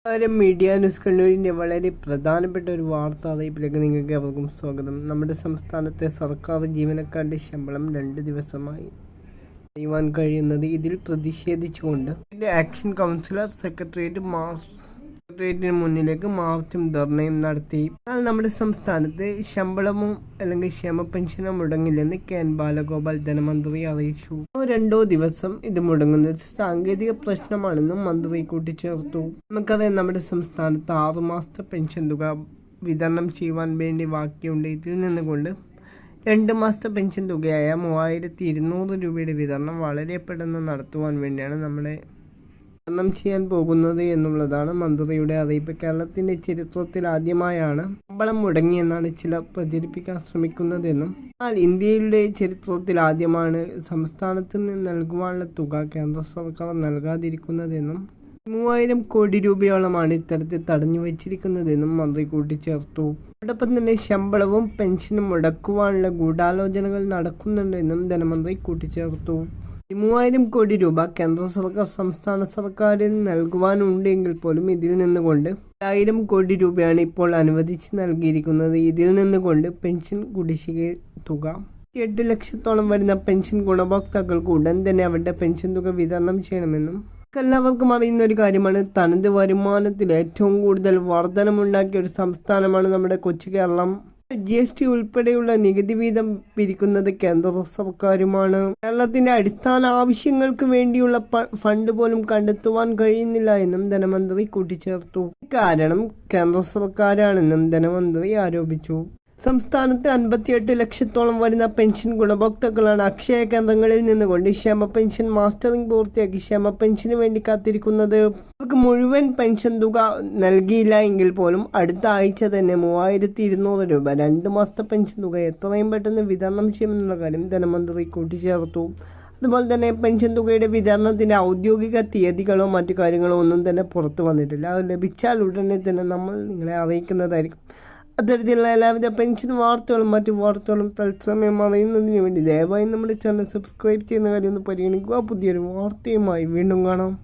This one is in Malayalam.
മീഡിയ ന്യൂസ് കണ്ണൂരിൻ്റെ വളരെ പ്രധാനപ്പെട്ട ഒരു വാർത്താ അറിയിപ്പിലേക്ക് നിങ്ങൾക്ക് അവർക്കും സ്വാഗതം. നമ്മുടെ സംസ്ഥാനത്തെ സർക്കാർ ജീവനക്കാരുടെ ശമ്പളം 2 ദിവസമായി അറിയുവാൻ കഴിയുന്നത്. ഇതിൽ പ്രതിഷേധിച്ചുകൊണ്ട് ആക്ഷൻ കൗൺസിലർ സെക്രട്ടേറിയറ്റിന് മുന്നിലേക്ക് മാർച്ചും ധർണയും നടത്തി. എന്നാൽ നമ്മുടെ സംസ്ഥാനത്ത് ശമ്പളമോ അല്ലെങ്കിൽ ക്ഷേമ പെൻഷനോ മുടങ്ങില്ലെന്ന് കെ.എൻ. ബാലഗോപാൽ ധനമന്ത്രി അറിയിച്ചു. 2 ദിവസം ഇത് മുടങ്ങുന്നത് സാങ്കേതിക പ്രശ്നമാണെന്നും മന്ത്രി കൂട്ടിച്ചേർത്തു. നമുക്കറിയാം, നമ്മുടെ സംസ്ഥാനത്ത് 6 മാസത്തെ പെൻഷൻ തുക വിതരണം ചെയ്യുവാൻ വേണ്ടി ബാക്കിയുണ്ട്. ഇതിൽ നിന്നുകൊണ്ട് 2 മാസത്തെ പെൻഷൻ തുകയായ 3200 രൂപയുടെ വിതരണം വളരെ പെട്ടെന്ന് നടത്തുവാൻ വേണ്ടിയാണ് വിതരണം ചെയ്യാൻ പോകുന്നത് എന്നുള്ളതാണ് മന്ത്രിയുടെ അറിയിപ്പ്. കേരളത്തിന്റെ ചരിത്രത്തിൽ ആദ്യമായാണ് ശമ്പളം മുടങ്ങിയെന്നാണ് ചിലർ പ്രചരിപ്പിക്കാൻ ശ്രമിക്കുന്നതെന്നും, എന്നാൽ ഇന്ത്യയുടെ ചരിത്രത്തിൽ ആദ്യമാണ് സംസ്ഥാനത്ത് നിന്ന് നൽകുവാനുള്ള തുക കേന്ദ്ര സർക്കാർ നൽകാതിരിക്കുന്നതെന്നും 3000 കോടി രൂപയോളമാണ് ഇത്തരത്തിൽ തടഞ്ഞു വച്ചിരിക്കുന്നതെന്നും മന്ത്രി കൂട്ടിച്ചേർത്തു. അതോടൊപ്പം തന്നെ ശമ്പളവും പെൻഷനും മുടക്കുവാനുള്ള ഗൂഢാലോചനകൾ നടക്കുന്നുണ്ടെന്നും ധനമന്ത്രി കൂട്ടിച്ചേർത്തു. 3000 കോടി രൂപ കേന്ദ്ര സർക്കാർ സംസ്ഥാന സർക്കാരിന് നൽകുവാനുണ്ടെങ്കിൽ പോലും ഇതിൽ നിന്നുകൊണ്ട് 1000 കോടി രൂപയാണ് ഇപ്പോൾ അനുവദിച്ച് നൽകിയിരിക്കുന്നത്. ഇതിൽ നിന്നുകൊണ്ട് പെൻഷൻ കുടിശ്ശിക തുക 8 ലക്ഷത്തോളം വരുന്ന പെൻഷൻ ഗുണഭോക്താക്കൾക്ക് ഉടൻ തന്നെ അവരുടെ പെൻഷൻ തുക വിതരണം ചെയ്യണമെന്നും എല്ലാവർക്കും അറിയുന്ന ഒരു കാര്യമാണ്. തനത് വരുമാനത്തിൽ ഏറ്റവും കൂടുതൽ വർധനമുണ്ടാക്കിയ ഒരു സംസ്ഥാനമാണ് നമ്മുടെ കൊച്ചു കേരളം. GST ഉൾപ്പെടെയുള്ള നികുതി വീതം പിരിക്കുന്നത് കേന്ദ്ര സർക്കാരുമാണ്. കേരളത്തിന്റെ അടിസ്ഥാന ആവശ്യങ്ങൾക്ക് വേണ്ടിയുള്ള ഫണ്ട് പോലും കണ്ടെത്തുവാൻ കഴിയുന്നില്ല എന്നും ധനമന്ത്രി കൂട്ടിച്ചേർത്തു. കാരണം കേന്ദ്ര സർക്കാരാണെന്നും ധനമന്ത്രി ആരോപിച്ചു. സംസ്ഥാനത്ത് 58 ലക്ഷത്തോളം വരുന്ന പെൻഷൻ ഗുണഭോക്താക്കളാണ് അക്ഷയ കേന്ദ്രങ്ങളിൽ നിന്നുകൊണ്ട് ക്ഷേമ പെൻഷൻ മാസ്റ്ററിംഗ് പൂർത്തിയാക്കി ക്ഷേമ പെൻഷന് വേണ്ടി കാത്തിരിക്കുന്നത്. അവർക്ക് മുഴുവൻ പെൻഷൻ തുക നൽകിയില്ല എങ്കിൽ പോലും അടുത്ത ആഴ്ച തന്നെ 3200 രൂപ 2 മാസത്തെ പെൻഷൻ തുക എത്രയും പെട്ടെന്ന് വിതരണം ചെയ്യുമെന്നുള്ള കാര്യം ധനമന്ത്രി കൂട്ടിച്ചേർത്തു. അതുപോലെ തന്നെ പെൻഷൻ തുകയുടെ വിതരണത്തിൻ്റെ ഔദ്യോഗിക തീയതികളോ മറ്റു കാര്യങ്ങളോ ഒന്നും തന്നെ പുറത്തു വന്നിട്ടില്ല. അത് ലഭിച്ചാൽ ഉടനെ തന്നെ നമ്മൾ നിങ്ങളെ അറിയിക്കുന്നതായിരിക്കും. അത്തരത്തിലുള്ള എല്ലാവിധ പെൻഷൻ വാർത്തകളും മറ്റു വാർത്തകളും തത്സമയം അറിയുന്നതിന് വേണ്ടി ദയവായി നമ്മുടെ ചാനൽ സബ്സ്ക്രൈബ് ചെയ്യുന്ന കാര്യം ഒന്ന് പരിഗണിക്കുക. പുതിയൊരു വാർത്തയുമായി വീണ്ടും കാണാം.